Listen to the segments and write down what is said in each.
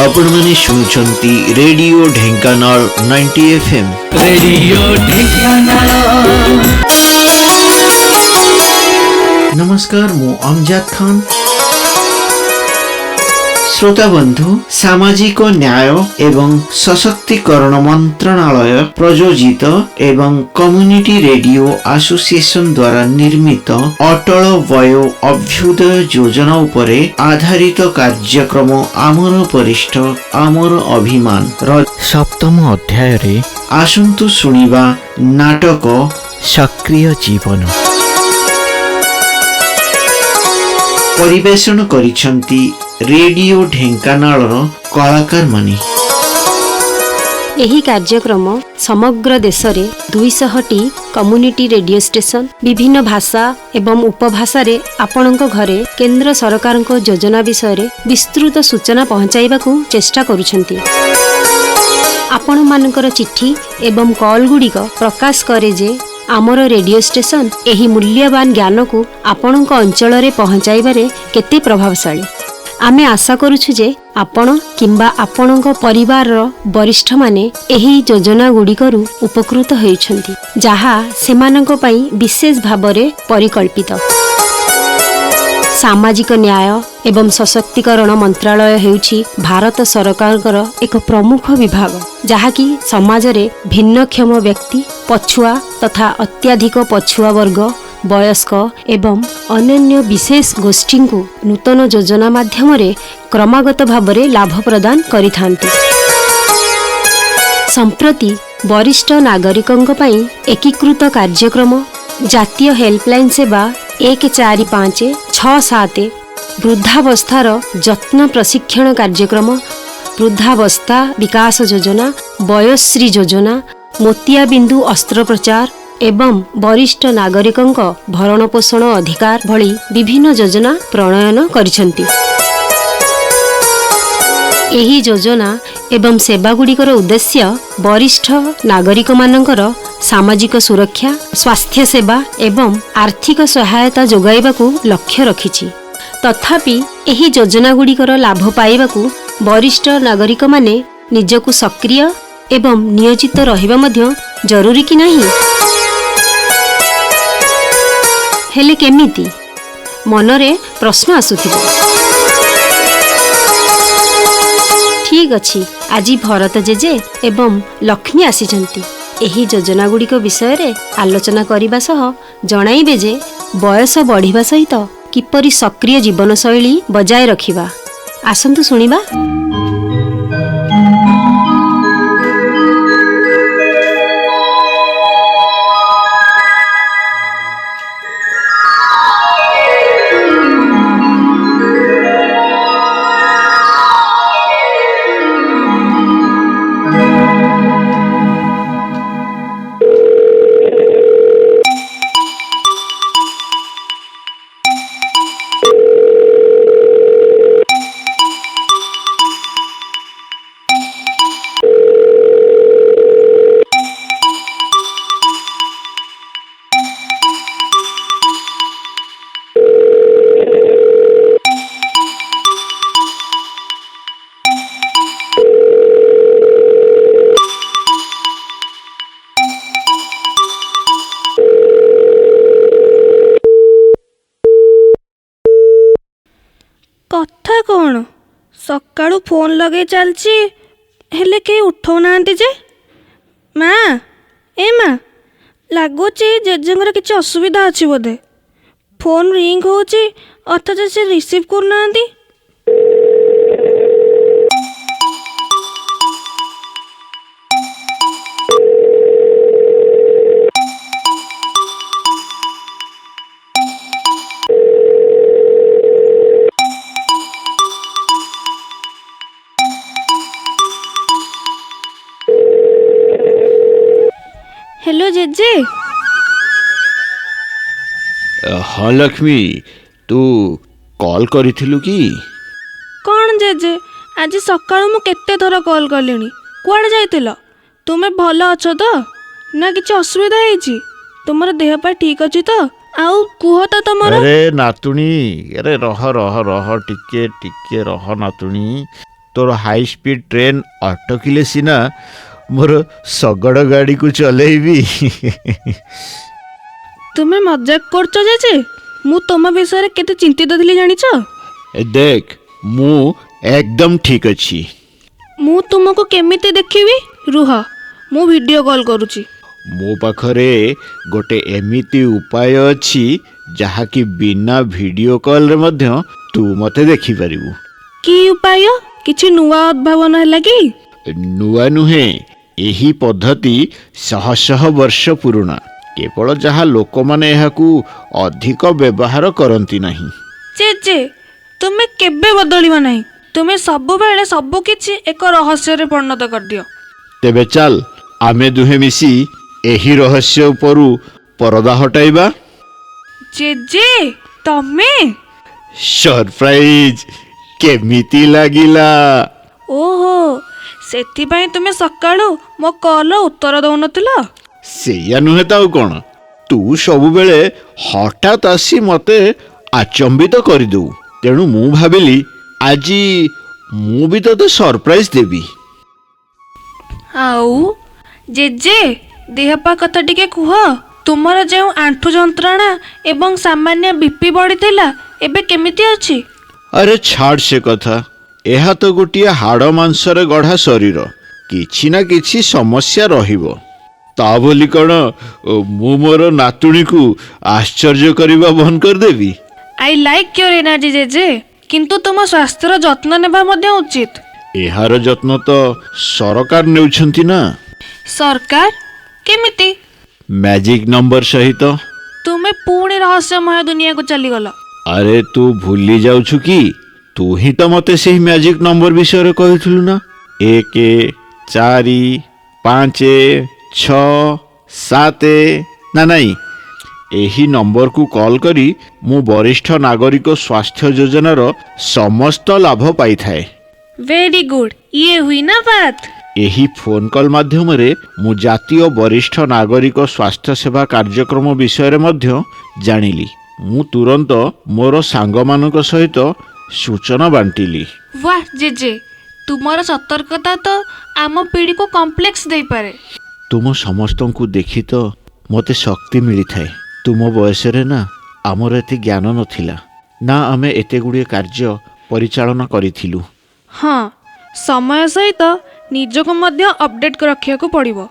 आपण माने शुणुछंती radio Dhenkanal 90 FM। Radio Dhenkanal. नमस्कार, मु अमजाद खान। श्रोता बंधु, सामाजिक न्याय एवं सशक्तिकरण मंत्रणालय प्रयोजित एवं कम्युनिटी रेडियो एसोसिएशन द्वारा निर्मित अटल वयो अभ्युदय योजना उपरे आधारित कार्यक्रम आमर वरिष्ठ आमर अभिमान र सप्तम अध्याय रे आसंतु सुनिबा नाटक सक्रिय जीवन। परिवेषण करिछंती रेडियो ढेंकानालर कलाकार माने। एही कार्यक्रम समग्र देश रे 200टी कम्युनिटी रेडियो स्टेशन विभिन्न भाषा एवं उपभाषा रे आपणक घरे केंद्र सरकार योजना विषय रे विस्तृत सूचना पहुंचाइबाकू चेष्टा करूछंती। आपण मानकर चिट्ठी एवं कॉल गुड़िक प्रकाश करे जे आमर रेडियो स्टेशन एही मूल्यवान ज्ञान को आपणक अंचल रे पहुंचाइबारे केते प्रभावशाली। आमे आशा करूछु जे आपण किंबा आपणक परिवार वरिष्ठ माने एही योजना गुड़िकरू उपकृत होइछंती, जहा सेमानक पई विशेष भाबरे परिकल्पित। सामाजिक न्याय एवं सशक्तिकरण मंत्रालय हेउछि भारत सरकारकर एक प्रमुख विभाग, जहाँकि समाज रे भिन्नक्षम व्यक्ति, पछुआ तथा अत्याधिक पछुआ वर्ग, वयस्क एवं अन्य विशेष गोष्ठी को नूतन योजना माध्यम रे क्रमागत भावरे लाभ प्रदान करिथांती। संप्रति वरिष्ठ नागरिकंक पई एकीकृत कार्यक्रम जातीय हेल्पलाइन सेवा 14567, वृद्धावस्थार जत्न प्रशिक्षण कार्यक्रम, वृद्धावस्था विकास योजना, वयोश्री योजना, मोतियाबिंदु अस्त्रोपचार एवं वरिष्ठ नागरिकंक भरण पोषण अधिकार भली विभिन्न योजना प्रणयन करिसंती। एही योजना एवं सेवा गुड़िकर उद्देश्य वरिष्ठ नागरिक मानकर सामाजिक सुरक्षा, स्वास्थ्य सेवा एवं आर्थिक सहायता जोगाइबाकू लक्ष्य रखिछि। तथापि एही योजना गुड़िकर लाभ पाइबाकू वरिष्ठ नागरिक माने निजकू सक्रिय एवं नियोजित रहिबा मध्य जरूरी कि नहीं? हेले केमिति मनरे प्रश्न आसुथिबो। ठीक अछि, आज भरत जेजे एवं लक्ष्मी आसीचंती। एही योजना गुड़िक विषय रे आलोचना करिबा सह जणाइबे जे बयस बढ़िबा सहित किपरि सक्रिय जीवन शैली बजाय रखिबा। आसंतु सुनिबा। कथा कौन सकाळू फोन लगे चलची हेले के उठौ नांती जे। माँ ए माँ लगुची जेजेंगर किछि असुविधा अछि बोधे। फोन रिंग होची अथच से रिसीव कर नांती। Hello JJ. हाँ लक्ष्मी, तू कॉल करिथिलु कि? कौन जेजे, आज सकाळू मु केते थर कॉल कलिनी। कुआडे जाइतिल? तुमे भल अछ तो ना किछि असुविधा हेछि? तुमर देह पा ठीक अछि तो? आउ कुह तो तमर। अरे नातुणी, अरे रह रह रह टिके टिके रह नातुणी। तोर हाई स्पीड ट्रेन अटकिले सिना मोर शगड़ गाड़ी को चलेबी। तुमे मजाक करछ जेजे मु तुम विषय केते चिंतित थिली जानिछ। देख मु एकदम ठीक अच्छी। मु तुमको केमिति देखिबी रुह मु वीडियो कॉल करूची। मो पाखरे गोटे एमिति उपाय अच्छी जहाँकि बिना वीडियो कॉल रे मध्य तू मते देखि परिबु। की उपाय किछि नुआ उद्भावन हैला कि? नुआ नुहे एही पद्धति शह शह वर्ष पुराना केवल जहाँ लोक माने एहाकू अधिक व्यवहार करती नहीं। जे तुमे केबे बदलिबा नहीं तुमे सब बेले सब किछि एक रहस्य रे परिणत कर दियो। तेबे चल आमे दुहे मिसी एही रहस्य उपरु परदा हटाइबा। जे तमे सरप्राइज केमिति लागिला? ओहो सेति पई तुमे सकाळु मो कॉल उत्तर दउनतिला। सेया नुहे ताऊ कौन तू सबु बेले हठात आसी मते आचंबित कर दऊ तेणु मु भाबिली आजी मु भी तते सरप्राइज देबी। आउ जे देहपा कथा टिके कुह तुमर जे आंठु जंत्रणा एवं सामान्य बीपी बढ़ीथिला एबे केमिति अछि? अरे छाड़ से कथा एहा तो गोटिया हाड़ मांसरे गढ़ा शरीर किछि ना किछि समस्या रहिबो ता बोली कौन मु मोर नातुणी को आश्चर्य करबा बंद कर देबी। आई लाइक योर एनर्जी जे किंतु तुम स्वास्थ्यर जत्न नेबा मध्ये उचित। एहार जत्न तो सरकार नेउछंती ना। सरकार केमिति? मैजिक नंबर सहित। तुमे पुणी रहस्यमय दुनिया को चली गल। अरे तू भूली जाउछु कि तू ही तो मते से मैजिक नंबर विषय कहिथिलु ना 1 4 5 6 7 ना नहीं एही नंबर को कॉल करी मु वरिष्ठ नागरिक स्वास्थ्य योजनार समस्त लाभ पाई थाए। वेरी गुड ये हुई ना बात। एही फोन कॉल माध्यम रे मु जातीय वरिष्ठ नागरिक स्वास्थ्य सेवा कार्यक्रम विषय रे मध्य जानिली। मु तुरंत मोर सांग मानक सहित सूचना बांटिली। वाह जे तुमर सतर्कता तो आम पीढ़ी को कॉम्प्लेक्स दे पारे। तुम समस्त को देखी तो मते शक्ति मिली थाए। तुम बयस रे ना आमर एते ज्ञान नथिला ना आमे एते गुड़िए कार्य परिचालन करिथिलु। हाँ समय सहित निजको मध्य अपडेट रखिया को पड़िबो।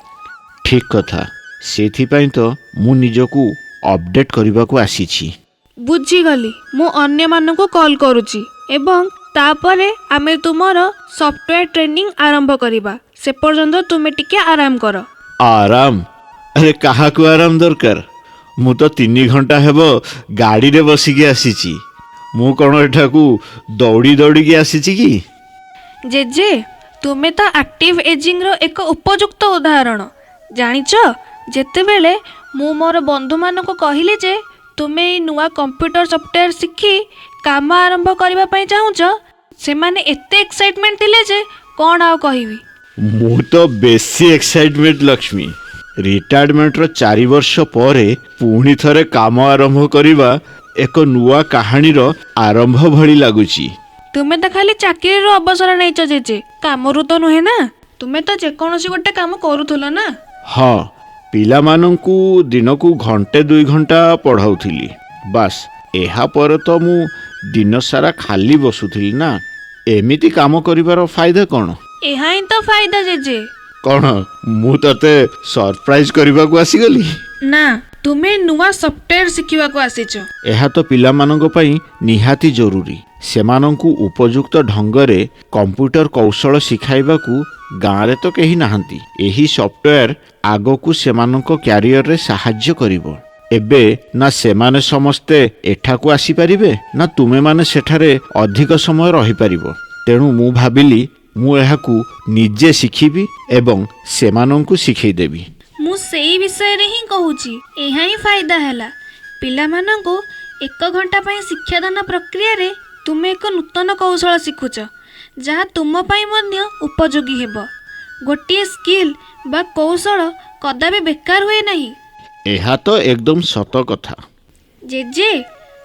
ठीक कथा सेथिपाई तो मु निजको अपडेट करबा को आसीछि। बुझी गली मु अन्य मानन को कॉल करूची एवं तापरे आमे तुमर सॉफ्टवेयर ट्रेनिंग आरंभ करिबा से पर्यंत तुमे टिके आराम कर। आराम? अरे कहा को आराम दरकार? मु तो 3 घंटा हेबो गाड़ी रे बसिकी आसीछि। मु कोन एठाकू दौड़ी दौड़ी की आसीछि कि? जे तुमे तो एक्टिव एजिंग रो एक उपयुक्त उदाहरण जानिच। जेते बेले मु मोर बंधु मानन को कहिले जे तुमे नुआ कंप्यूटर सॉफ्टवेयर शिखी काम आरंभ करबा पई चाहुच से माने एते एक्साइटमेंट थिले जे कोन आ कहिबी। मु तो बेसी एक्साइटमेंट लक्ष्मी। रिटायरमेंट रो 4 वर्ष परे पुणी थरे काम आरंभ करिबा एक नुआ कहानी रो आरंभ भली लागुची। तुमे तो खाली चाकरी रो अवसर नैच जे काम रु तो नुहे ना। तुमे तो जेकोसी गोटे काम करूथुलो ना। हाँ पिला मानंकु दिन को घंटे 2 घंटा पढ़ाउथिली बास एहा पर तो मु दिन सारा खाली बसुथिली ना। एमिति काम करिवार फायदा कोन? एहा ही तो फायदा जे कोन मु तते सरप्राइज करबा को आसी गली ना। तुमे नुआ सॉफ्टवेयर शिखिबा को आसीच। एहा तो पिला मानंग पई निहाती जरूरी। सेमानंकु उपयुक्त ढंगरे कंप्यूटर कौशल शिखाइबाकू गाँव रे तो कहीं नाहंती। एही सॉफ्टवेयर आगो को सेमानंको कैरियर रे सहाय्य करिवो। एबे ना सेमाने समस्ते एठाकू आसी परिबे ना तुमे माने सेठारे अधिक समय रही परिबो। तेणु मु भाबिली मु एहाकू निजे शिखिबी एवं सेमानंकु शिखै देबी। मु सेही विषय रे ही कहूची एहा ही फायदा हैला। पिला मानंको 1 घंटा पई शिक्षादान प्रक्रिया रे तुमे एक नूतन कौशल शिखुच जहाँ तुम पाई मध्य उपयोगी हेबो। गोटिए स्किल बा कौशल कदापि बेकार हुए नहीं। एहा तो एकदम सत कथा। जे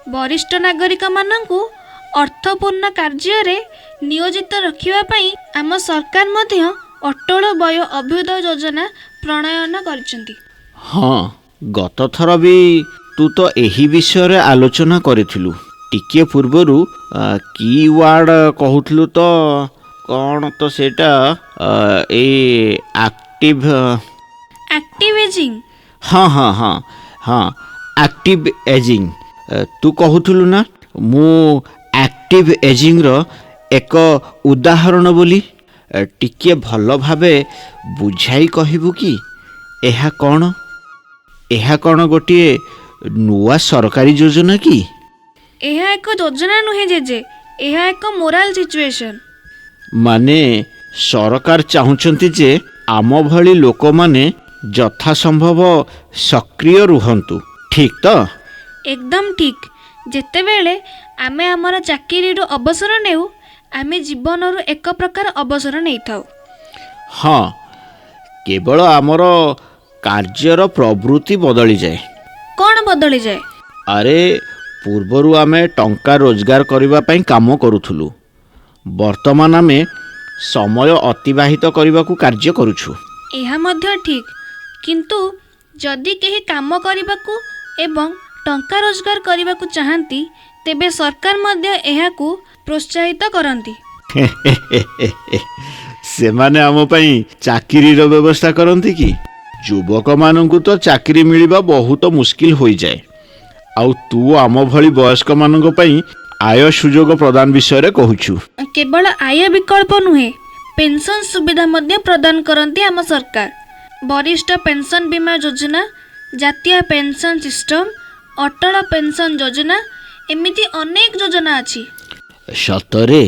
वरिष्ठ नागरिक मानंकु ଅର୍ଥପୂର୍ଣ୍ଣ କାର୍ଯ୍ୟରେ ନିୟୋଜିତ ରଖିବା ପାଇଁ ଆମ ସରକାର ମଧ୍ୟ ଅଟଳ ବୟ ଅଭ୍ୟୁଦୟ ଯୋଜନା ପ୍ରଣୟନ କରିଛନ୍ତି। ହଁ, ଗତଥର ବି ତୁ ତ ଏହି ବିଷୟରେ ଆଲୋଚନା କରିଥିଲୁ। ଟିକିଏ ପୂର୍ବରୁ କି ୱାର୍ଡ଼ କହୁଥିଲୁ ତ, କ'ଣ ତ ସେଇଟା ଏଇ ଆକ୍ଟିଭ ଏଜିଂ। ହଁ ହଁ ହଁ ହଁ ଆକ୍ଟିଭ ଏଜିଂ ତୁ କହୁଥିଲୁ ନା। ମୁଁ ଆକ୍ଟିଭ ଏଜିଂର ଏକ ଉଦାହରଣ ବୋଲି ଟିକିଏ ଭଲ ଭାବେ ବୁଝାଇ କହିବୁ କି ଏହା କ'ଣ? ଏହା କ'ଣ ଗୋଟିଏ ନୂଆ ସରକାରୀ ଯୋଜନା କି? ଏହା ଏକ ଯୋଜନା ନୁହେଁ ଜେଜେ, ଏହା ଏକ ମୋରାଲ ସିଚୁଏସନ୍। ମାନେ ସରକାର ଚାହୁଁଛନ୍ତି ଯେ ଆମ ଭଳି ଲୋକମାନେ ଯଥାସମ୍ଭବ ସକ୍ରିୟ ରୁହନ୍ତୁ, ଠିକ୍ ତ? ଏକଦମ ଠିକ୍। ଯେତେବେଳେ ଆମେ ଆମର ଚାକିରିରୁ ଅବସର ନେଉ, ଆମେ ଜୀବନରୁ ଏକ ପ୍ରକାର ଅବସର ନେଇଥାଉ। ହଁ, କେବଳ ଆମର କାର୍ଯ୍ୟର ପ୍ରବୃତ୍ତି ବଦଳିଯାଏ। କ'ଣ ବଦଳିଯାଏ? ଆରେ, ପୂର୍ବରୁ ଆମେ ଟଙ୍କା ରୋଜଗାର କରିବା ପାଇଁ କାମ କରୁଥିଲୁ। ବର୍ତ୍ତମାନ ଆମେ ସମୟ ଅତିବାହିତ କରିବାକୁ କାର୍ଯ୍ୟ କରୁଛୁ। ଏହା ମଧ୍ୟ ଠିକ୍, କିନ୍ତୁ ଯଦି କେହି କାମ କରିବାକୁ ଏବଂ ଟଙ୍କା ରୋଜଗାର କରିବାକୁ ଚାହାନ୍ତି, ତେବେ ସରକାର ମଧ୍ୟ ଏହାକୁ ପ୍ରୋତ୍ସାହିତ କରନ୍ତି। ସେମାନେ ଆମ ପାଇଁ ଚାକିରିର ବ୍ୟବସ୍ଥା କରନ୍ତି କି? ଯୁବକମାନଙ୍କୁ ତ ଚାକିରି ମିଳିବା ବହୁତ ମୁସ୍କିଲ ହୋଇଯାଏ, ଆଉ ତୁ ଆମ ଭଳି ବୟସ୍କମାନଙ୍କ ପାଇଁ ଆୟ ସୁଯୋଗ ପ୍ରଦାନ ବିଷୟରେ କହୁଛୁ। କେବଳ ଆୟ ବିକଳ୍ପ ନୁହେଁ, ପେନ୍ସନ୍ ସୁବିଧା ମଧ୍ୟ ପ୍ରଦାନ କରନ୍ତି ଆମ ସରକାର। ବରିଷ୍ଠ ପେନ୍ସନ୍ ବୀମା ଯୋଜନା, ଜାତୀୟ ପେନ୍ସନ୍ ସିଷ୍ଟମ, ଅଟଳ ପେନ୍ସନ୍ ଯୋଜନା, ଏମିତି ଅନେକ ଯୋଜନା ଅଛି। ସତରେ?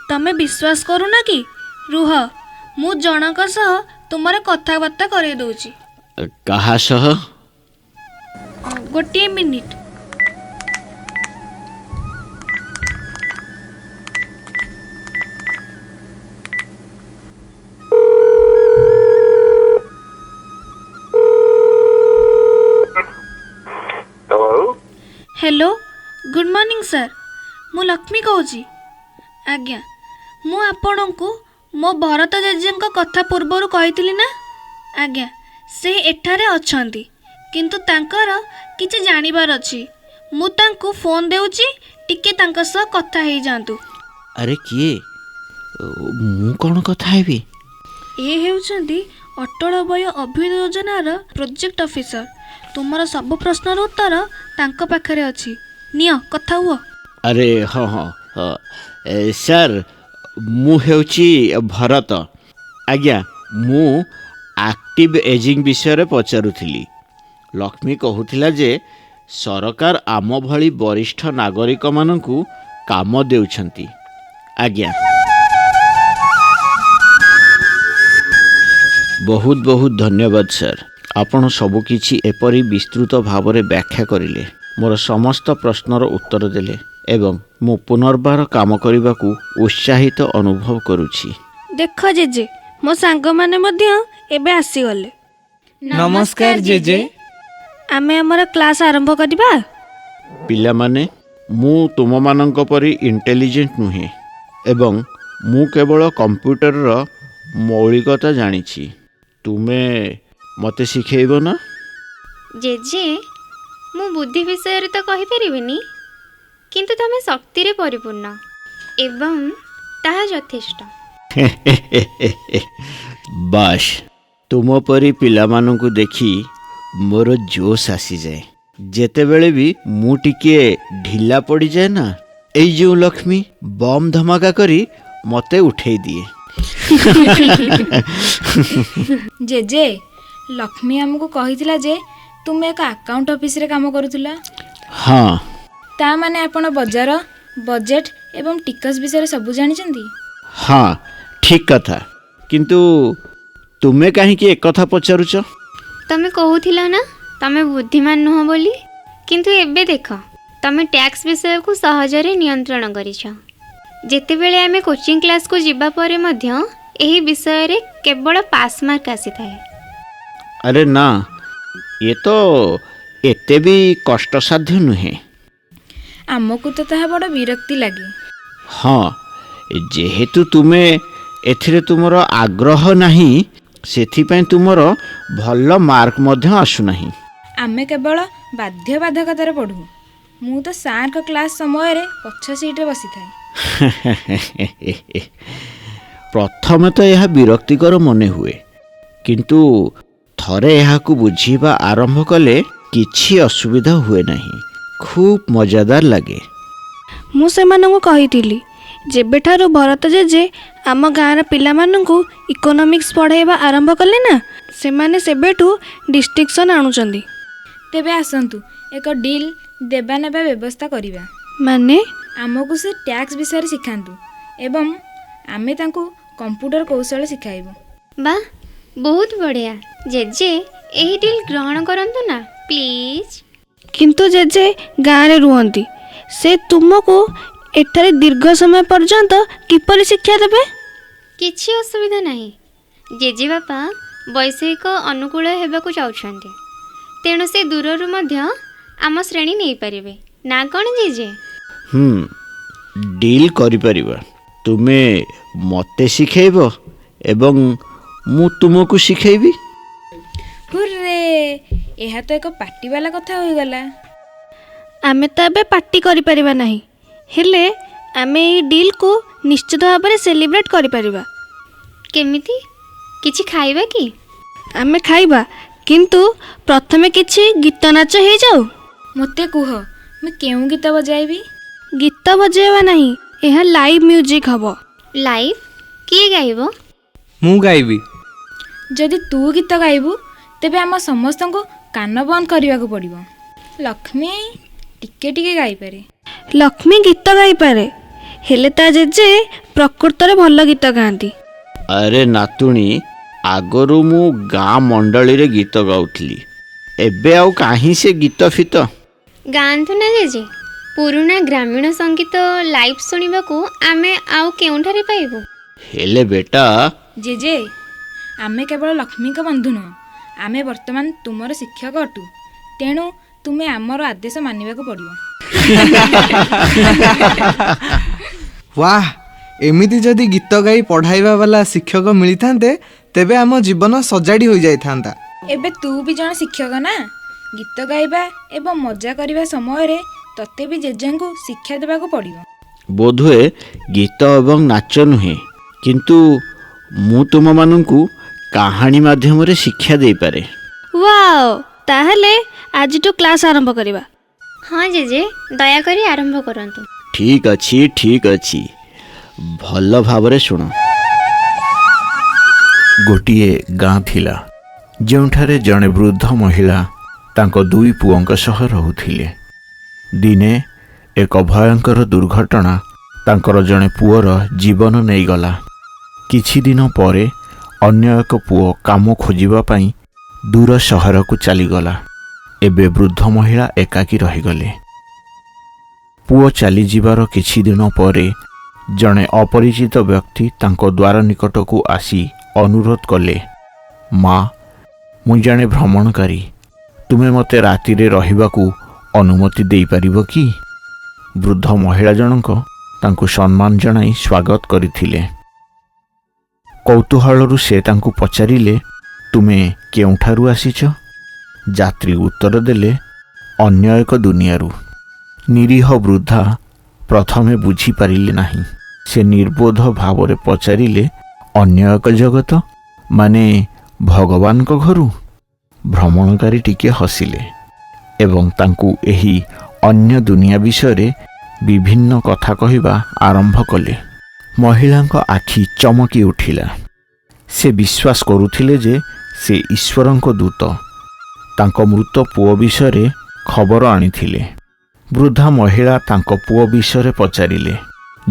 ତମେ ବିଶ୍ୱାସ କରୁନ କି? ରୁହ, ମୁଁ ଜଣଙ୍କ ସହ ତୁମର କଥାବାର୍ତ୍ତା କରେଇ ଦେଉଛି। କାହା ସହ? ଗୋଟିଏ minute. Hello, good morning sir. ମୁଁ ଲକ୍ଷ୍ମୀ କହୁଛି। ଆଜ୍ଞା, ମୁଁ ଆପଣଙ୍କୁ ମୋ ଭରତ ଜେଜେଙ୍କ କଥା ପୂର୍ବରୁ କହିଥିଲି ନା? ଆଜ୍ଞା, ସେ ଏଠାରେ ଅଛନ୍ତି, କିନ୍ତୁ ତାଙ୍କର କିଛି ଜାଣିବାର ଅଛି। ମୁଁ ତାଙ୍କୁ ଫୋନ୍ ଦେଉଛି, ଟିକେ ତାଙ୍କ ସହ କଥା ହେଇଯାଆନ୍ତୁ। ଆରେ କିଏ? ମୁଁ କ'ଣ କଥା ହେବି? ଏ ହେଉଛନ୍ତି ଅଟଳ ବୟ ଅଭ୍ୟୁଦୟ ଯୋଜନାର ପ୍ରୋଜେକ୍ଟ ଅଫିସର। ତୁମର ସବୁ ପ୍ରଶ୍ନର ଉତ୍ତର ତାଙ୍କ ପାଖରେ ଅଛି। ନିଅ, କଥା ହୁଅ। ଆରେ ହଁ ହଁ ହଁ, ସାର୍, ମୁଁ ହେଉଛି ଭରତ। ଆଜ୍ଞା, ମୁଁ ଆକ୍ଟିଭ ଏଜିଂ ବିଷୟରେ ପଚାରୁଥିଲି। ଲକ୍ଷ୍ମୀ କହୁଥିଲା ଯେ ସରକାର ଆମ ଭଳି ବରିଷ୍ଠ ନାଗରିକମାନଙ୍କୁ କାମ ଦେଉଛନ୍ତି। ଆଜ୍ଞା, ବହୁତ ବହୁତ ଧନ୍ୟବାଦ ସାର୍। ଆପଣ ସବୁକିଛି ଏପରି ବିସ୍ତୃତ ଭାବରେ ବ୍ୟାଖ୍ୟା କରିଲେ, ମୋର ସମସ୍ତ ପ୍ରଶ୍ନର ଉତ୍ତର ଦେଲେ ଏବଂ ମୁଁ ପୁନର୍ବାର କାମ କରିବାକୁ ଉତ୍ସାହିତ ଅନୁଭବ କରୁଛି। ଦେଖ ଜେଜେ, ମୋ ସାଙ୍ଗମାନେ ମଧ୍ୟ ଏବେ ଆସିଗଲେ। ନମସ୍କାର ଜେଜେ। ଆମେ ଆମର କ୍ଲାସ୍ ଆରମ୍ଭ କରିବା। ପିଲାମାନେ, ମୁଁ ତୁମମାନଙ୍କ ପରି ଇଣ୍ଟେଲିଜେଣ୍ଟ ନୁହେଁ ଏବଂ ମୁଁ କେବଳ କମ୍ପ୍ୟୁଟରର ମୌଳିକତା ଜାଣିଛି। ତୁମେ ମୋତେ ଶିଖେଇବ ନା? ଜେଜେ, ମୁଁ ବୁଦ୍ଧି ବିଷୟରେ ତ କହିପାରିବିନି, କିନ୍ତୁ ତମେ ଶକ୍ତିରେ ପରିପୂର୍ଣ୍ଣ ଏବଂ ତାହା ଯଥେଷ୍ଟ। ବାସ୍, ତୁମ ପରି ପିଲାମାନଙ୍କୁ ଦେଖି ମୋର ଜୋଶ ଆସିଯାଏ। ଯେତେବେଳେ ବି ମୁଁ ଟିକିଏ ଢିଲା ପଡ଼ିଯାଏ ନା, ଏଇ ଯେଉଁ ଲକ୍ଷ୍ମୀ ବମ୍ ଧମାକା କରି ମୋତେ ଉଠେଇ ଦିଏ। ଜେଜେ, ଲକ୍ଷ୍ମୀ ଆମକୁ କହିଥିଲା ଯେ ତୁମେ ଏକ ଆକାଉଣ୍ଟ ଅଫିସରେ କାମ କରୁଥିଲ। ହଁ। ତା ମାନେ ଆପଣ ବଜାର, ବଜେଟ୍ ଏବଂ ଟିକସ ବିଷୟରେ ସବୁ ଜାଣିଛନ୍ତି? ହଁ, ଠିକ୍ କଥା। କିନ୍ତୁ ତୁମେ କାହିଁକି ଏକଥା ପଚାରୁଛ? ତମେ କହୁଥିଲ ନା ତମେ ବୁଦ୍ଧିମାନ ନୁହଁ ବୋଲି, କିନ୍ତୁ ଏବେ ଦେଖ, ତମେ ଟ୍ୟାକ୍ସ ବିଷୟକୁ ସହଜରେ ନିୟନ୍ତ୍ରଣ କରିଛ। ଯେତେବେଳେ ଆମେ କୋଚିଂ କ୍ଲାସ୍କୁ ଯିବା ପରେ ମଧ୍ୟ ଏହି ବିଷୟରେ କେବଳ ପାସ୍ ମାର୍କ ଆସିଥାଏ। ଆରେ ନା, ଏ ତ ଏତେ ବି କଷ୍ଟସାଧ୍ୟ ନୁହେଁ। ଆମକୁ ତ ତାହା ବଡ଼ ବିରକ୍ତି ଲାଗେ। ହଁ, ଯେହେତୁ ତୁମେ ଏଥିରେ ତୁମର ଆଗ୍ରହ ନାହିଁ ସେଥିପାଇଁ ତୁମର ଭଲ ମାର୍କ ମଧ୍ୟ ଆସୁନାହିଁ। ଆମେ କେବଳ ବାଧ୍ୟବାଧକତାରେ ପଢ଼ୁ। ମୁଁ ତ ସାର୍ଙ୍କ କ୍ଲାସ୍ ସମୟରେ ପଛ ସିଟ୍ରେ ବସିଥାଏ। ପ୍ରଥମେ ତ ଏହା ବିରକ୍ତିକର ମନେ ହୁଏ, କିନ୍ତୁ ଥରେ ଏହାକୁ ବୁଝିବା ଆରମ୍ଭ କଲେ କିଛି ଅସୁବିଧା ହୁଏ ନାହିଁ। ଖୁବ୍ ମଜାଦାର ଲାଗେ। ମୁଁ ସେମାନଙ୍କୁ କହିଥିଲି, ଯେବେଠାରୁ ଭରତ ଜେଜେ ଆମ ଗାଁର ପିଲାମାନଙ୍କୁ ଇକୋନୋମିକ୍ସ ପଢ଼ାଇବା ଆରମ୍ଭ କଲେ ନା, ସେମାନେ ସେବେଠୁ ଡିଷ୍ଟିଂକ୍ସନ୍ ଆଣୁଛନ୍ତି। ତେବେ ଆସନ୍ତୁ ଏକ ଡିଲ୍ ଦେବା ନେବା ବ୍ୟବସ୍ଥା କରିବା। ମାନେ? ଆମକୁ ସେ ଟ୍ୟାକ୍ସ ବିଷୟରେ ଶିଖାନ୍ତୁ ଏବଂ ଆମେ ତାଙ୍କୁ କମ୍ପ୍ୟୁଟର କୌଶଳ ଶିଖାଇବୁ। ବା, ବହୁତ ବଢ଼ିଆ। ଜେଜେ ଏହି ଡିଲ୍ ଗ୍ରହଣ କରନ୍ତୁ ନା ପ୍ଲିଜ୍। କିନ୍ତୁ ଜେଜେ ଗାଁରେ ରୁହନ୍ତି, ସେ ତୁମକୁ ଏଠାରେ ଦୀର୍ଘ ସମୟ ପର୍ଯ୍ୟନ୍ତ କିପରି ଶିକ୍ଷା ଦେବେ? କିଛି ଅସୁବିଧା ନାହିଁ। ଜେଜେବାପା ବୈଷୟିକ ଅନୁକୂଳ ହେବାକୁ ଚାହୁଁଛନ୍ତି, ତେଣୁ ସେ ଦୂରରୁ ମଧ୍ୟ ଆମ ଶ୍ରେଣୀ ନେଇପାରିବେ ନା କ'ଣ ଜେଜେ? ଡିଲ୍ କରିପାରିବା। ତୁମେ ମୋତେ ଶିଖେଇବ ଏବଂ ମୁଁ ତୁମକୁ ଶିଖେଇବି। ହୁର୍ରେ, ଏହା ତ ଏକ ପାଟିବାଲା କଥା ହୋଇଗଲା। ଆମେ ତ ଏବେ ପାର୍ଟି କରିପାରିବା ନାହିଁ, ହେଲେ ଆମେ ଏଇ ଡିଲ୍କୁ ନିଶ୍ଚିତ ଭାବରେ ସେଲିବ୍ରେଟ୍ କରିପାରିବା। କେମିତି? କିଛି ଖାଇବା କି? ଆମେ ଖାଇବା, କିନ୍ତୁ ପ୍ରଥମେ କିଛି ଗୀତ ନାଚ ହେଇଯାଉ। ମୋତେ କୁହ, ମୁଁ କେଉଁ ଗୀତ ବଜାଇବି? ଗୀତ ବଜାଇବା ନାହିଁ, ଏହା ଲାଇଭ୍ ମ୍ୟୁଜିକ୍ ହେବ। ଲାଇଭ୍? କିଏ ଗାଇବ? ମୁଁ ଗାଇବି। ଯଦି ତୁ ଗୀତ ଗାଇବୁ ତେବେ ଆମ ସମସ୍ତଙ୍କୁ କାନ ବନ୍ଦ କରିବାକୁ ପଡ଼ିବ। ଲକ୍ଷ୍ମୀ ଟିକେ ଟିକେ ଗାଇପାରେ। ଲକ୍ଷ୍ମୀ ଗୀତ ଗାଇପାରେ, ହେଲେ ତା ଜେଜେ ପ୍ରକୃତରେ ଭଲ ଗୀତ ଗାଆନ୍ତି। ଆରେ ନାତୁଣୀ, ଆଗରୁ ମୁଁ ଗାଁ ମଣ୍ଡଳୀରେ ଗୀତ ଗାଉଥିଲି, ଏବେ ଆଉ କାହିଁ ସେ ଗୀତ ଫିତ। ଗାଆନ୍ତୁ ନା ଜେଜେ। ପୁରୁଣା ଗ୍ରାମୀଣ ସଙ୍ଗୀତ ଲାଇଭ୍ ଶୁଣିବାକୁ ଆମେ ଆଉ କେଉଁଠାରେ ପାଇବୁ? ହେଲେ ବେଟା, ଜେଜେ, ଆମେ କେବଳ ଲକ୍ଷ୍ମୀଙ୍କ ବନ୍ଧୁ ନୁହଁ, ଆମେ ବର୍ତ୍ତମାନ ତୁମର ଶିକ୍ଷକ ଅଟୁ। ତେଣୁ ତୁମେ ଆମର ଆଦେଶ ମାନିବାକୁ ପଡ଼ିବ। ୱାହ, ଏମିତି ଯଦି ଗୀତ ଗାଇ ପଢ଼ାଇବା ବାଲା ଶିକ୍ଷକ ମିଳିଥାନ୍ତେ ତେବେ ଆମ ଜୀବନ ସଜାଡ଼ି ହୋଇଯାଇଥାନ୍ତା। ଏବେ ତୁ ବି ଜଣେ ଶିକ୍ଷକ ନା, ଗୀତ ଗାଇବା ଏବଂ ମଜା କରିବା ସମୟରେ ତତେ ବି ଜେଜେଙ୍କୁ ଶିକ୍ଷା ଦେବାକୁ ପଡ଼ିବ। ବୋଧହୁଏ ଗୀତ ଏବଂ ନାଚ ନୁହେଁ, କିନ୍ତୁ ମୁଁ ତୁମମାନଙ୍କୁ କାହାଣୀ ମାଧ୍ୟମରେ ଶିକ୍ଷା ଦେଇପାରେ। ୱାଓ, ତାହେଲେ ଆଜିଠୁ କ୍ଲାସ୍ ଆରମ୍ଭ କରିବା। ହଁ ଜେଜେ, ଦୟାକରି ଆରମ୍ଭ କରନ୍ତୁ। ଠିକ୍ ଅଛି, ଠିକ୍ ଅଛି। ଭଲ ଭାବରେ ଶୁଣ। ଗୋଟିଏ ଗାଁ ଥିଲା, ଯେଉଁଠାରେ ଜଣେ ବୃଦ୍ଧ ମହିଳା ତାଙ୍କ ଦୁଇ ପୁଅଙ୍କ ସହ ରହୁଥିଲେ। ଦିନେ ଏକ ଭୟଙ୍କର ଦୁର୍ଘଟଣା ତାଙ୍କର ଜଣେ ପୁଅର ଜୀବନ ନେଇଗଲା। କିଛି ଦିନ ପରେ ଅନ୍ୟ ଏକ ପୁଅ କାମ ଖୋଜିବା ପାଇଁ ଦୂର ସହରକୁ ଚାଲିଗଲା। ଏବେ ବୃଦ୍ଧ ମହିଳା ଏକାକୀ ରହିଗଲେ। ପୁଅ ଚାଲିଯିବାର କିଛି ଦିନ ପରେ ଜଣେ ଅପରିଚିତ ବ୍ୟକ୍ତି ତାଙ୍କ ଦ୍ୱାର ନିକଟକୁ ଆସି ଅନୁରୋଧ କଲେ, ମା, ମୁଁ ଜଣେ ଭ୍ରମଣକାରୀ, ତୁମେ ମୋତେ ରାତିରେ ରହିବାକୁ ଅନୁମତି ଦେଇପାରିବ କି? ବୃଦ୍ଧ ମହିଳା ଜଣକ ତାଙ୍କୁ ସମ୍ମାନ ଜଣାଇ ସ୍ୱାଗତ କରିଥିଲେ। କୌତୂହଳରୁ ସେ ତାଙ୍କୁ ପଚାରିଲେ, ତୁମେ କେଉଁଠାରୁ ଆସିଛ? ଯାତ୍ରୀ ଉତ୍ତର ଦେଲେ, ଅନ୍ୟ ଏକ ଦୁନିଆରୁ। ନିରୀହ ବୃଦ୍ଧା ପ୍ରଥମେ ବୁଝିପାରିଲେ ନାହିଁ। ସେ ନିର୍ବୋଧ ଭାବରେ ପଚାରିଲେ, ଅନ୍ୟ ଏକ ଜଗତ ମାନେ ଭଗବାନଙ୍କ ଘରୁ? ଭ୍ରମଣକାରୀ ଟିକିଏ ହସିଲେ ଏବଂ ତାଙ୍କୁ ଏହି ଅନ୍ୟ ଦୁନିଆ ବିଷୟରେ ବିଭିନ୍ନ କଥା କହିବା ଆରମ୍ଭ କଲେ। ମହିଳାଙ୍କ ଆଖି ଚମକି ଉଠିଲା। ସେ ବିଶ୍ୱାସ କରୁଥିଲେ ଯେ ସେ ଈଶ୍ୱରଙ୍କ ଦୂତ ତାଙ୍କ ମୃତ ପୁଅ ବିଷୟରେ ଖବର ଆଣିଥିଲେ। ବୃଦ୍ଧା ମହିଳା ତାଙ୍କ ପୁଅ ବିଷୟରେ ପଚାରିଲେ।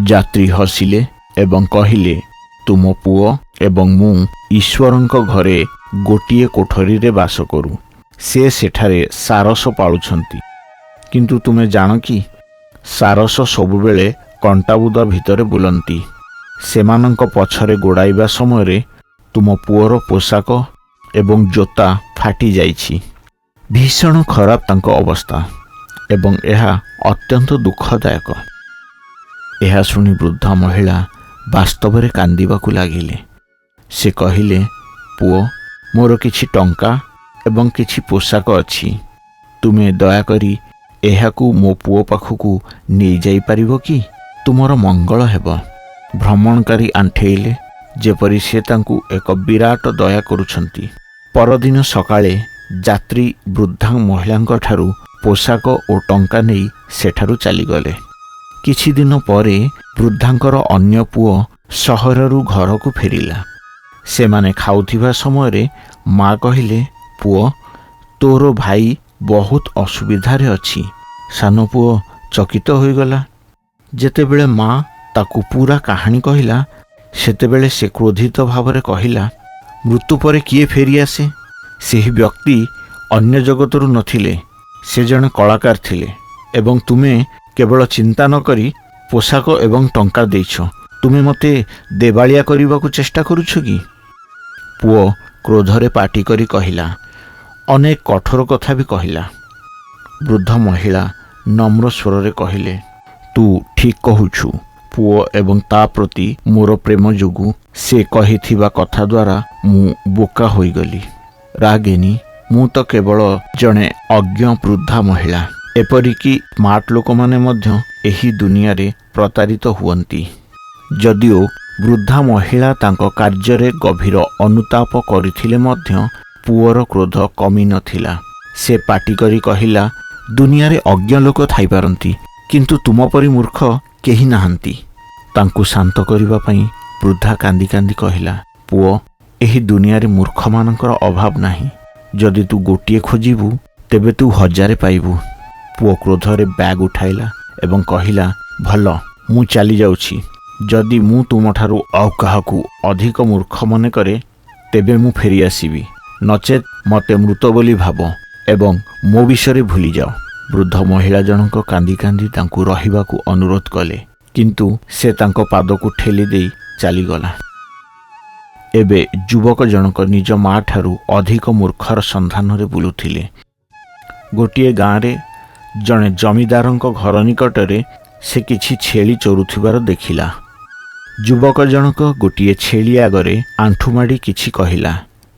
ଯାତ୍ରୀ ହସିଲେ ଏବଂ କହିଲେ, ତୁମ ପୁଅ ଏବଂ ମୁଁ ଈଶ୍ୱରଙ୍କ ଘରେ ଗୋଟିଏ କୋଠରୀରେ ବାସ କରୁ। ସେ ସେଠାରେ ସାରସ ପାଳୁଛନ୍ତି। କିନ୍ତୁ ତୁମେ ଜାଣ କି, ସାରସ ସବୁବେଳେ କଣ୍ଟାବୁଦା ଭିତରେ ବୁଲନ୍ତି। ସେମାନଙ୍କ ପଛରେ ଗୋଡ଼ାଇବା ସମୟରେ ତୁମ ପୁଅର ପୋଷାକ ଏବଂ ଜୋତା ଫାଟି ଯାଇଛି। ଭୀଷଣ ଖରାପ ତାଙ୍କ ଅବସ୍ଥା। ଏବଂ ଏହା ଅତ୍ୟନ୍ତ ଦୁଃଖଦାୟକ। ଏହା ଶୁଣି ବୃଦ୍ଧ ମହିଳା ବାସ୍ତବରେ କାନ୍ଦିବାକୁ ଲାଗିଲେ। ସେ କହିଲେ, ପୁଅ, ମୋର କିଛି ଟଙ୍କା ଏବଂ କିଛି ପୋଷାକ ଅଛି। ତୁମେ ଦୟାକରି ଏହାକୁ ମୋ ପୁଅ ପାଖକୁ ନେଇଯାଇପାରିବ କି? ତୁମର ମଙ୍ଗଳ ହେବ। ଭ୍ରମଣକାରୀ ଆଣ୍ଠେଇଲେ ଯେପରି ସେ ତାଙ୍କୁ ଏକ ବିରାଟ ଦୟା କରୁଛନ୍ତି। ପରଦିନ ସକାଳେ ଯାତ୍ରୀ ବୃଦ୍ଧା ମହିଳାଙ୍କ ଠାରୁ ପୋଷାକ ଓ ଟଙ୍କା ନେଇ ସେଠାରୁ ଚାଲିଗଲେ। କିଛି ଦିନ ପରେ ବୃଦ୍ଧାଙ୍କର ଅନ୍ୟ ପୁଅ ସହରରୁ ଘରକୁ ଫେରିଲା। ସେମାନେ ଖାଉଥିବା ସମୟରେ ମା କହିଲେ, ପୁଅ, ତୋର ଭାଇ ବହୁତ ଅସୁବିଧାରେ ଅଛି। ସାନ ପୁଅ ଚକିତ ହୋଇଗଲା। ଯେତେବେଳେ ମା ତାକୁ ପୁରା କାହାଣୀ କହିଲା, ସେତେବେଳେ ସେ କ୍ରୋଧିତ ଭାବରେ କହିଲା, ମୃତ୍ୟୁ ପରେ କିଏ ଫେରିଆସେ? ସେହି ବ୍ୟକ୍ତି ଅନ୍ୟ ଜଗତରୁ ନଥିଲେ, ସେ ଜଣେ କଳାକାର ଥିଲେ ଏବଂ ତୁମେ କେବଳ ଚିନ୍ତା ନ କରି ପୋଷାକ ଏବଂ ଟଙ୍କା ଦେଇଛ। ତୁମେ ମୋତେ ଦେବାଳିଆ କରିବାକୁ ଚେଷ୍ଟା କରୁଛ କି? ପୁଅ କ୍ରୋଧରେ ପାଟି କରି କହିଲା, ଅନେକ କଠୋର କଥା ବି କହିଲା। ବୃଦ୍ଧ ମହିଳା ନମ୍ର ସ୍ୱରରେ କହିଲେ, ତୁ ଠିକ୍ କହୁଛୁ। ପୁଅ ଏବଂ ତା ପ୍ରତି ମୋର ପ୍ରେମ ଯୋଗୁଁ ସେ କହିଥିବା କଥା ଦ୍ୱାରା ମୁଁ ବୋକା ହୋଇଗଲି। ରାଗିନୀ, ମୁଁ ତ କେବଳ ଜଣେ ଅଜ୍ଞ ବୃଦ୍ଧା ମହିଳା। ଏପରିକି ସ୍ମାର୍ଟ ଲୋକମାନେ ମଧ୍ୟ ଏହି ଦୁନିଆରେ ପ୍ରତାରିତ ହୁଅନ୍ତି। ଯଦିଓ ବୃଦ୍ଧା ମହିଳା ତାଙ୍କ କାର୍ଯ୍ୟରେ ଗଭୀର ଅନୁତାପ କରିଥିଲେ ମଧ୍ୟ ପୁଅର କ୍ରୋଧ କମି ନଥିଲା। ସେ ପାଟି କରି କହିଲା, ଦୁନିଆରେ ଅଜ୍ଞ ଲୋକ ଥାଇପାରନ୍ତି, କିନ୍ତୁ ତୁମ ପରି ମୂର୍ଖ କେହି ନାହାନ୍ତି। ତାଙ୍କୁ ଶାନ୍ତ କରିବା ପାଇଁ ବୃଦ୍ଧା କାନ୍ଦି କାନ୍ଦି କହିଲା, ପୁଅ, ଏହି ଦୁନିଆରେ ମୂର୍ଖମାନଙ୍କର ଅଭାବ ନାହିଁ। ଯଦି ତୁ ଗୋଟିଏ ଖୋଜିବୁ, ତେବେ ତୁ 1000 ପାଇବୁ। ପୁଅ କ୍ରୋଧରେ ବ୍ୟାଗ୍ ଉଠାଇଲା ଏବଂ କହିଲା, ଭଲ, ମୁଁ ଚାଲିଯାଉଛି। ଯଦି ମୁଁ ତୁମଠାରୁ ଆଉ କାହାକୁ ଅଧିକ ମୂର୍ଖ ମନେ କରେ, ତେବେ ମୁଁ ଫେରିଆସିବି। ନଚେତ୍ ମୋତେ ମୃତ ବୋଲି ଭାବ ଏବଂ ମୋ ବିଷୟରେ ଭୁଲିଯାଅ। ବୃଦ୍ଧ ମହିଳା ଜଣକ କାନ୍ଦି କାନ୍ଦି ତାଙ୍କୁ ରହିବାକୁ ଅନୁରୋଧ କଲେ, କିନ୍ତୁ ସେ ତାଙ୍କ ପାଦକୁ ଠେଲି ଦେଇ ଚାଲିଗଲା। ଏବେ ଯୁବକ ଜଣକ ନିଜ ମା ଠାରୁ ଅଧିକ ମୂର୍ଖର ସନ୍ଧାନରେ ବୁଲୁଥିଲେ। ଗୋଟିଏ ଗାଁରେ ଜଣେ ଜମିଦାରଙ୍କ ଘର ନିକଟରେ ସେ କିଛି ଛେଳି ଚରୁଥିବାର ଦେଖିଲା। ଯୁବକ ଜଣକ ଗୋଟିଏ ଛେଳି ଆଗରେ ଆଣ୍ଠୁମାଡ଼ି କିଛି କହିଲା।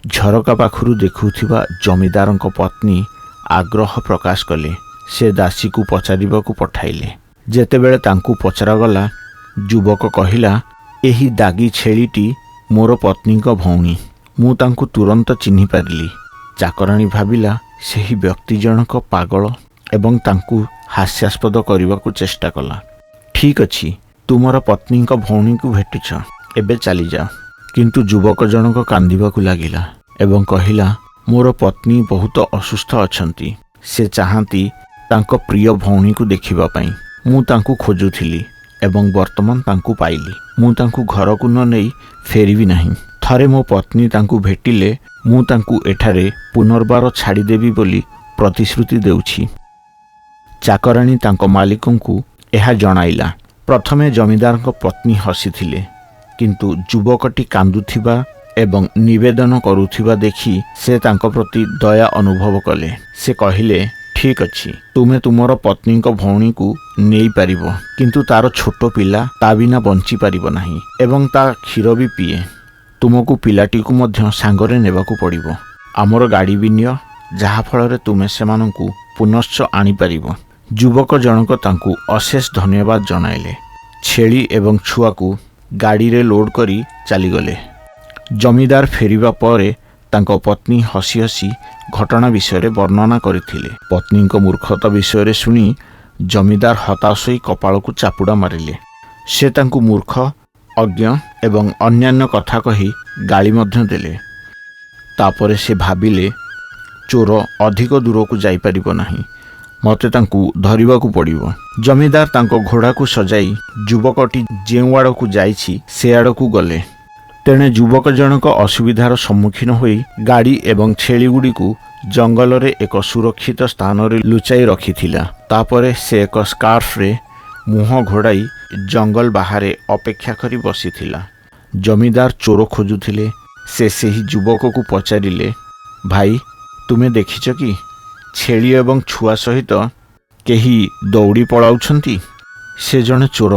ଝରକା ପାଖରୁ ଦେଖୁଥିବା ଜମିଦାରଙ୍କ ପତ୍ନୀ ଆଗ୍ରହ ପ୍ରକାଶ କଲେ। ସେ ଦାସୀକୁ ପଚାରିବାକୁ ପଠାଇଲେ। ଯେତେବେଳେ ତାଙ୍କୁ ପଚରାଗଲା, ଯୁବକ କହିଲା, ଏହି ଦାଗୀ ଛେଳିଟି ମୋର ପତ୍ନୀଙ୍କ ଭଉଣୀ। ମୁଁ ତାଙ୍କୁ ତୁରନ୍ତ ଚିହ୍ନି ପାରିଲି। ଚାକରାଣୀ ଭାବିଲା ସେହି ବ୍ୟକ୍ତି ଜଣକ ପାଗଳ ଏବଂ ତାଙ୍କୁ ହାସ୍ୟାସ୍ପଦ କରିବାକୁ ଚେଷ୍ଟା କଲା। ଠିକ୍ ଅଛି, ତୁମର ପତ୍ନୀଙ୍କ ଭଉଣୀକୁ ଭେଟିଛ, ଏବେ ଚାଲିଯାଅ। କିନ୍ତୁ ଯୁବକ ଜଣକ କାନ୍ଦିବାକୁ ଲାଗିଲା ଏବଂ କହିଲା, ମୋର ପତ୍ନୀ ବହୁତ ଅସୁସ୍ଥ ଅଛନ୍ତି। ସେ ଚାହାନ୍ତି ତାଙ୍କ ପ୍ରିୟ ଭଉଣୀକୁ ଦେଖିବା ପାଇଁ। ମୁଁ ତାଙ୍କୁ ଖୋଜୁଥିଲି ଏବଂ ବର୍ତ୍ତମାନ ତାଙ୍କୁ ପାଇଲି। ମୁଁ ତାଙ୍କୁ ଘରକୁ ନ ନେଇ ଫେରିବି ନାହିଁ। ଥରେ ମୋ ପତ୍ନୀ ତାଙ୍କୁ ଭେଟିଲେ ମୁଁ ତାଙ୍କୁ ଏଠାରେ ପୁନର୍ବାର ଛାଡ଼ିଦେବି ବୋଲି ପ୍ରତିଶ୍ରୁତି ଦେଉଛି। ଚାକରାଣୀ ତାଙ୍କ ମାଲିକଙ୍କୁ ଏହା ଜଣାଇଲା। ପ୍ରଥମେ ଜମିଦାରଙ୍କ ପତ୍ନୀ ହସିଥିଲେ, କିନ୍ତୁ ଯୁବକଟି କାନ୍ଦୁଥିବା ଏବଂ ନିବେଦନ କରୁଥିବା ଦେଖି ସେ ତାଙ୍କ ପ୍ରତି ଦୟା ଅନୁଭବ କଲେ। ସେ କହିଲେ, ଠିକ୍ ଅଛି, ତୁମେ ତୁମର ପତ୍ନୀଙ୍କ ଭଉଣୀକୁ ନେଇପାରିବ, କିନ୍ତୁ ତାର ଛୋଟ ପିଲା ତା ବିନା ବଞ୍ଚିପାରିବ ନାହିଁ ଏବଂ ତା କ୍ଷୀର ବି ପିଏ। ତୁମକୁ ପିଲାଟିକୁ ମଧ୍ୟ ସାଙ୍ଗରେ ନେବାକୁ ପଡ଼ିବ। ଆମର ଗାଡ଼ି ବି ନିଅ, ଯାହାଫଳରେ ତୁମେ ସେମାନଙ୍କୁ ପୁନଶ୍ଚ ଆଣିପାରିବ। ଯୁବକ ଜଣକ ତାଙ୍କୁ ଅଶେଷ ଧନ୍ୟବାଦ ଜଣାଇଲେ। ଛେଳି ଏବଂ ଛୁଆକୁ ଗାଡ଼ିରେ ଲୋଡ୍ କରି ଚାଲିଗଲେ। ଜମିଦାର ଫେରିବା ପରେ ତାଙ୍କ ପତ୍ନୀ ହସି ହସି ଘଟଣା ବିଷୟରେ ବର୍ଣ୍ଣନା କରିଥିଲେ। ପତ୍ନୀଙ୍କ ମୂର୍ଖତା ବିଷୟରେ ଶୁଣି ଜମିଦାର ହତାଶ ହୋଇ କପାଳକୁ ଚାପୁଡ଼ା ମାରିଲେ। ସେ ତାଙ୍କୁ ମୂର୍ଖ, ଅଜ୍ଞ ଏବଂ ଅନ୍ୟାନ୍ୟ କଥା କହି ଗାଳି ମଧ୍ୟ ଦେଲେ। ତାପରେ ସେ ଭାବିଲେ, ଚୋର ଅଧିକ ଦୂରକୁ ଯାଇପାରିବ ନାହିଁ, ମୋତେ ତାଙ୍କୁ ଧରିବାକୁ ପଡ଼ିବ। ଜମିଦାର ତାଙ୍କ ଘୋଡ଼ାକୁ ସଜାଇ ଯୁବକଟି ଯେଉଁ ଆଡ଼କୁ ଯାଇଛି ସେ ଆଡ଼କୁ ଗଲେ। ତେଣେ ଯୁବକ ଜଣକ ଅସୁବିଧାର ସମ୍ମୁଖୀନ ହୋଇ ଗାଡ଼ି ଏବଂ ଛେଳିଗୁଡ଼ିକୁ ଜଙ୍ଗଲରେ ଏକ ସୁରକ୍ଷିତ ସ୍ଥାନରେ ଲୁଚାଇ ରଖିଥିଲା। ତାପରେ ସେ ଏକ ସ୍କାର୍ଫରେ ମୁହଁ ଘୋଡ଼ାଇ ଜଙ୍ଗଲ ବାହାରେ ଅପେକ୍ଷା କରି ବସିଥିଲା। ଜମିଦାର ଚୋର ଖୋଜୁଥିଲେ। ସେ ସେହି ଯୁବକକୁ ପଚାରିଲେ, ଭାଇ, ତୁମେ ଦେଖିଛ କି ଛେଳି ଏବଂ ଛୁଆ ସହିତ କେହି ଦୌଡ଼ି ପଳାଉଛନ୍ତି? ସେ ଜଣେ ଚୋର,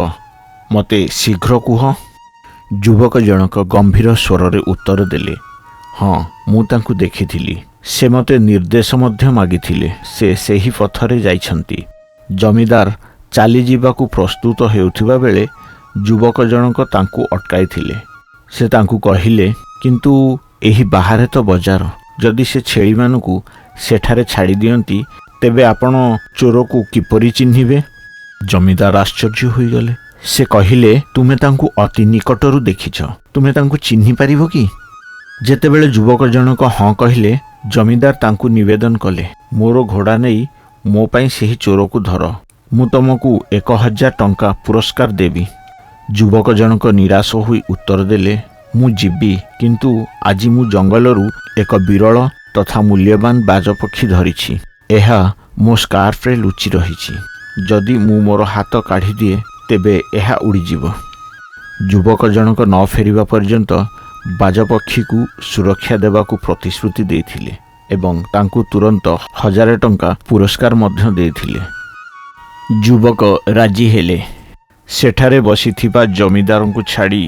ମୋତେ ଶୀଘ୍ର କୁହ। ଯୁବକ ଜଣକ ଗମ୍ଭୀର ସ୍ୱରରେ ଉତ୍ତର ଦେଲେ, ହଁ, ମୁଁ ତାଙ୍କୁ ଦେଖିଥିଲି। ସେ ମୋତେ ନିର୍ଦ୍ଦେଶ ମଧ୍ୟ ମାଗିଥିଲେ। ସେ ସେହି ପଥରେ ଯାଇଛନ୍ତି। ଜମିଦାର ଚାଲିଯିବାକୁ ପ୍ରସ୍ତୁତ ହେଉଥିବା ବେଳେ ଯୁବକ ଜଣକ ତାଙ୍କୁ ଅଟକାଇଥିଲେ। ସେ ତାଙ୍କୁ କହିଲେ, କିନ୍ତୁ ଏହି ବାହାରେ ତ ବଜାର। ଯଦି ସେ ଛେଳିମାନଙ୍କୁ ସେଠାରେ ଛାଡ଼ି ଦିଅନ୍ତି, ତେବେ ଆପଣ ଚୋରକୁ କିପରି ଚିହ୍ନିବେ? ଜମିଦାର ଆଶ୍ଚର୍ଯ୍ୟ ହୋଇଗଲେ। ସେ କହିଲେ, ତୁମେ ତାଙ୍କୁ ଅତି ନିକଟରୁ ଦେଖିଛ, ତୁମେ ତାଙ୍କୁ ଚିହ୍ନି ପାରିବ କି? ଯେତେବେଳେ ଯୁବକ ଜଣକ ହଁ କହିଲେ, ଜମିଦାର ତାଙ୍କୁ ନିବେଦନ କଲେ, ମୋର ଘୋଡ଼ା ନେଇ ମୋ ପାଇଁ ସେହି ଚୋରକୁ ଧର। ମୁଁ ତୁମକୁ 1000 ଟଙ୍କା ପୁରସ୍କାର ଦେବି। ଯୁବକ ଜଣକ ନିରାଶ ହୋଇ ଉତ୍ତର ଦେଲେ, ମୁଁ ଯିବି, କିନ୍ତୁ ଆଜି ମୁଁ ଜଙ୍ଗଲରୁ ଏକ ବିରଳ ତଥା ମୂଲ୍ୟବାନ ବାଜପକ୍ଷୀ ଧରିଛି। ଏହା ମୋ ସ୍କାର୍ଫରେ ଲୁଚି ରହିଛି। ଯଦି ମୁଁ ମୋର ହାତ କାଢ଼ିଦିଏ, ତେବେ ଏହା ଉଡ଼ିଯିବ। ଯୁବକ ଜଣକ ନ ଫେରିବା ପର୍ଯ୍ୟନ୍ତ ବାଜପକ୍ଷୀକୁ ସୁରକ୍ଷା ଦେବାକୁ ପ୍ରତିଶ୍ରୁତି ଦେଇଥିଲେ ଏବଂ ତାଙ୍କୁ ତୁରନ୍ତ 1000 ଟଙ୍କା ପୁରସ୍କାର ମଧ୍ୟ ଦେଇଥିଲେ। ଯୁବକ ରାଜି ହେଲେ। ସେଠାରେ ବସିଥିବା ଜମିଦାରଙ୍କୁ ଛାଡ଼ି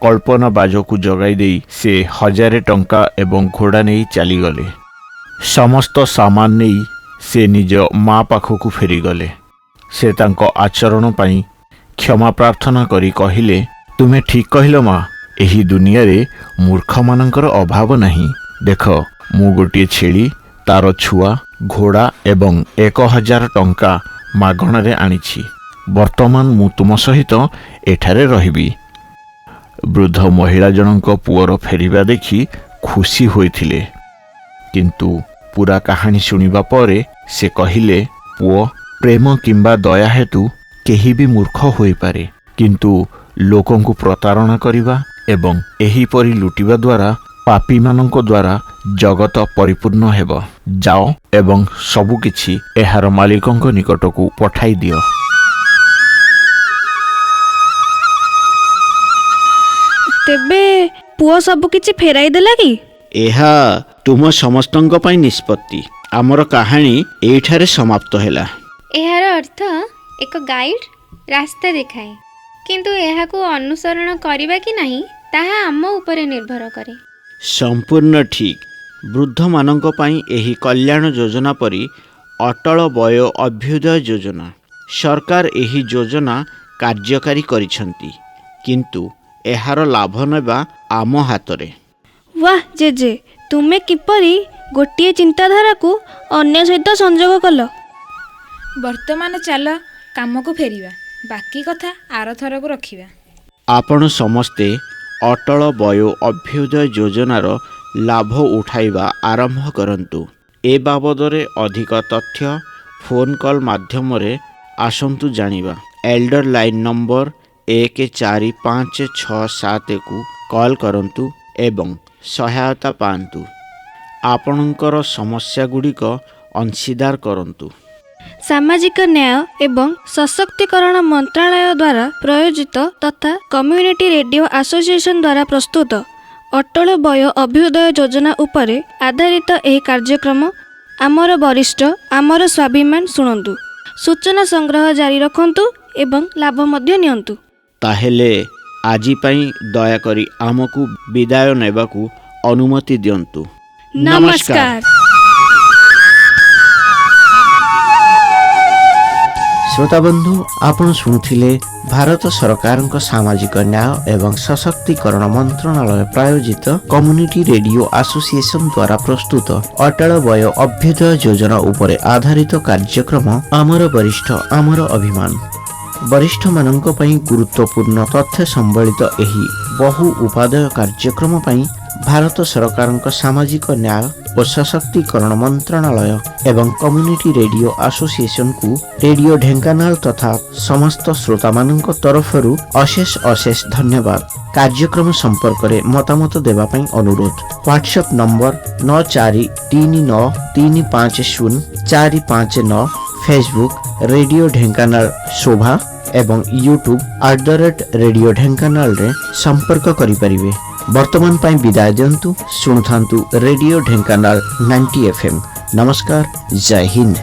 କଳ୍ପନା ବାଜକୁ ଜଗାଇ ଦେଇ ସେ 1000 ଟଙ୍କା ଏବଂ ଘୋଡ଼ା ନେଇ ଚାଲିଗଲେ। ସମସ୍ତ ସାମାନ ନେଇ ସେ ନିଜ ମା ପାଖକୁ ଫେରିଗଲେ। ସେ ତାଙ୍କ ଆଚରଣ ପାଇଁ କ୍ଷମା ପ୍ରାର୍ଥନା କରି କହିଲେ, ତୁମେ ଠିକ୍ କହିଲ ମା, ଏହି ଦୁନିଆରେ ମୂର୍ଖମାନଙ୍କର ଅଭାବ ନାହିଁ। ଦେଖ, ମୁଁ ଗୋଟିଏ ଛେଳି, ତାର ଛୁଆ, ଘୋଡ଼ା ଏବଂ 1000 ଟଙ୍କା ମାଗଣାରେ ଆଣିଛି। ବର୍ତ୍ତମାନ ମୁଁ ତୁମ ସହିତ ଏଠାରେ ରହିବି। ବୃଦ୍ଧ ମହିଳା ଜଣଙ୍କ ପୁଅର ଫେରିବା ଦେଖି ଖୁସି ହୋଇଥିଲେ, କିନ୍ତୁ ପୂରା କାହାଣୀ ଶୁଣିବା ପରେ ସେ କହିଲେ, ପୁଅ, ପ୍ରେମ କିମ୍ବା ଦୟା ହେତୁ କେହି ବି ମୂର୍ଖ ହୋଇପାରେ, କିନ୍ତୁ ଲୋକଙ୍କୁ ପ୍ରତାରଣା କରିବା ଏବଂ ଏହିପରି ଲୁଟିବା ଦ୍ୱାରା ପାପୀମାନଙ୍କ ଦ୍ୱାରା ଜଗତ ପରିପୂର୍ଣ୍ଣ ହେବ। ଯାଅ ଏବଂ ସବୁକିଛି ଏହାର ମାଲିକଙ୍କ ନିକଟକୁ ପଠାଇ ଦିଅ। ତେବେ ପୁଅ ସବୁ କିଛି ଫେରାଇ ଦେଲା କି? ଏହା ତୁମ ସମସ୍ତଙ୍କ ପାଇଁ ନିଷ୍ପତ୍ତି। ଆମର କାହାଣୀ ଏଇଠାରେ ସମାପ୍ତ ହେଲା। ଏହାର ଅର୍ଥ ଏକ ଗାଇଡ୍ ରାସ୍ତା ଦେଖାଏ, କିନ୍ତୁ ଏହାକୁ ଅନୁସରଣ କରିବା କି ନାହିଁ ତାହା ଆମ ଉପରେ ନିର୍ଭର କରେ। ସମ୍ପୂର୍ଣ୍ଣ ଠିକ୍। ବୃଦ୍ଧମାନଙ୍କ ପାଇଁ ଏହି କଲ୍ୟାଣ ଯୋଜନା ପରି ଅଟଳ ବୟ ଅଭ୍ୟୁଦୟ ଯୋଜନା, ସରକାର ଏହି ଯୋଜନା କାର୍ଯ୍ୟକାରୀ କରିଛନ୍ତି, କିନ୍ତୁ ଏହାର ଲାଭ ନେବା ଆମ ହାତରେ। ୱାହ ଜେଜେ, ତୁମେ କିପରି ଗୋଟିଏ ଚିନ୍ତାଧାରାକୁ ଅନ୍ୟ ସହିତ ସଂଯୋଗ କଲ? ବର୍ତ୍ତମାନ ଚାଲ କାମକୁ ଫେରିବା, ବାକି କଥା ଆରଥରକୁ ରଖିବା। ଆପଣ ସମସ୍ତେ ଅଟଳ ବୟ ଅଭ୍ୟୁଦୟ ଯୋଜନାର ଲାଭ ଉଠାଇବା ଆରମ୍ଭ କରନ୍ତୁ। ଏ ବାବଦରେ ଅଧିକ ତଥ୍ୟ ଫୋନ୍ କଲ୍ ମାଧ୍ୟମରେ ଆସନ୍ତୁ ଜାଣିବା। ଏଲ୍ଡର ଲାଇନ୍ ନମ୍ବର 145667କୁ କଲ୍ କରନ୍ତୁ ଏବଂ ସହାୟତା ପାଆନ୍ତୁ। ଆପଣଙ୍କର ସମସ୍ୟାଗୁଡ଼ିକ ଅଂଶୀଦାର କରନ୍ତୁ। ସାମାଜିକ ନ୍ୟାୟ ଏବଂ ସଶକ୍ତିକରଣ ମନ୍ତ୍ରଣାଳୟ ଦ୍ୱାରା ପ୍ରୟୋଜିତ ତଥା କମ୍ୟୁନିଟି ରେଡ଼ିଓ ଆସୋସିଏସନ ଦ୍ୱାରା ପ୍ରସ୍ତୁତ ଅଟଳ ବୟ ଅଭ୍ୟୁଦୟ ଯୋଜନା ଉପରେ ଆଧାରିତ ଏହି କାର୍ଯ୍ୟକ୍ରମ ଆମର ବରିଷ୍ଠ ଆମର ସ୍ୱାଭିମାନ ଶୁଣନ୍ତୁ। ସୂଚନା ସଂଗ୍ରହ ଜାରି ରଖନ୍ତୁ ଏବଂ ଲାଭ ମଧ୍ୟ ନିଅନ୍ତୁ। ତାହେଲେ ଆଜି ପାଇଁ ଦୟାକରି ଆମକୁ ବିଦାୟ ନେବାକୁ ଅନୁମତି ଦିଅନ୍ତୁ। ନମସ୍କାର। ଶ୍ରୋତାବନ୍ଧୁ, ଆପଣ ଶୁଣୁଥିଲେ ଭାରତ ସରକାରଙ୍କ ସାମାଜିକ ନ୍ୟାୟ ଏବଂ ସଶକ୍ତିକରଣ ମନ୍ତ୍ରଣାଳୟ ପ୍ରାୟୋଜିତ କମ୍ୟୁନିଟି ରେଡିଓ ଆସୋସିଏସନ ଦ୍ୱାରା ପ୍ରସ୍ତୁତ ଅଟଳ ବୟ ଅଭ୍ୟୁଦୟ ଯୋଜନା ଉପରେ ଆଧାରିତ କାର୍ଯ୍ୟକ୍ରମ ଆମର ବରିଷ୍ଠ ଆମର ଅଭିମାନ। ବରିଷ୍ଠମାନଙ୍କ ପାଇଁ ଗୁରୁତ୍ୱପୂର୍ଣ୍ଣ ତଥ୍ୟ ସମ୍ବଳିତ ଏହି ବହୁ ଉପାଦେୟ କାର୍ଯ୍ୟକ୍ରମ ପାଇଁ ଭାରତ ସରକାରଙ୍କ ସାମାଜିକ ନ୍ୟାୟ ଓ ସଶକ୍ତିକରଣ ମନ୍ତ୍ରଣାଳୟ ଏବଂ କମ୍ୟୁନିଟି ରେଡିଓ ଆସୋସିଏସନକୁ ରେଡିଓ ଢେଙ୍କାନାଳ ତଥା ସମସ୍ତ ଶ୍ରୋତାମାନଙ୍କ ତରଫରୁ ଅଶେଷ ଅଶେଷ ଧନ୍ୟବାଦ। କାର୍ଯ୍ୟକ୍ରମ ସମ୍ପର୍କରେ ମତାମତ ଦେବା ପାଇଁ ଅନୁରୋଧ। WhatsApp number 9439350459, Facebook radio Dhenkanal ଶୋଭା ଏବଂ ୟୁଟ୍ୟୁବ୍ @ରେଡିଓ ଢେଙ୍କାନାଳରେ ସମ୍ପର୍କ କରିପାରିବେ। ବର୍ତ୍ତମାନ ପାଇଁ ବିଦାୟ ଦିଅନ୍ତୁ। ଶୁଣୁଥାନ୍ତୁ ରେଡିଓ ଢେଙ୍କାନାଳ 90 FM। ନମସ୍କାର, ଜୟ ହିନ୍ଦ।